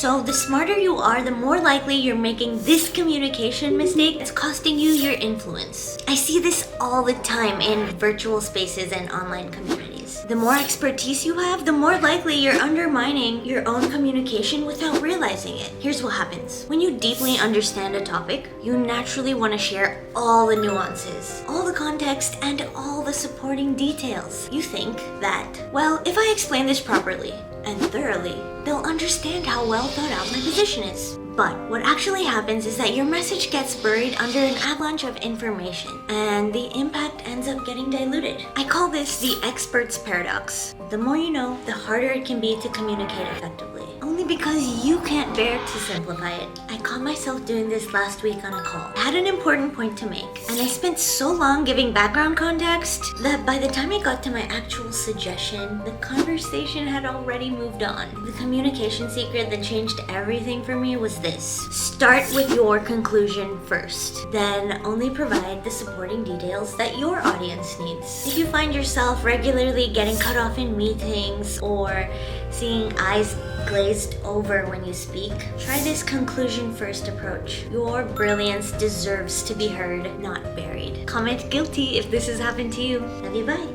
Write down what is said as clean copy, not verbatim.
So the smarter you are, the more likely you're making this communication mistake that's costing you your influence. I see this all the time in virtual spaces and online communities. The more expertise you have, the more likely you're undermining your own communication without realizing it. Here's what happens. When you deeply understand a topic, you naturally want to share all the nuances, all the context, and all the supporting details. You think that, well, if I explain this properly and thoroughly, they'll understand how well thought out my position is. But what actually happens is that your message gets buried under an avalanche of information, and the impact ends up getting diluted. I call this the expert's paradox. The more you know, the harder it can be to communicate effectively. Only because you can't bear to simplify it. I caught myself doing this last week on a call. I had an important point to make, and I spent so long giving background context that by the time I got to my actual suggestion, the conversation had already moved on. The communication secret that changed everything for me was this. Start with your conclusion first, then only provide the supporting details that your audience needs. If you find yourself regularly getting cut off in meetings or seeing eyes glazed over when you speak, try this conclusion first approach. Your brilliance deserves to be heard, not buried. Comment guilty if this has happened to you. Love you, bye.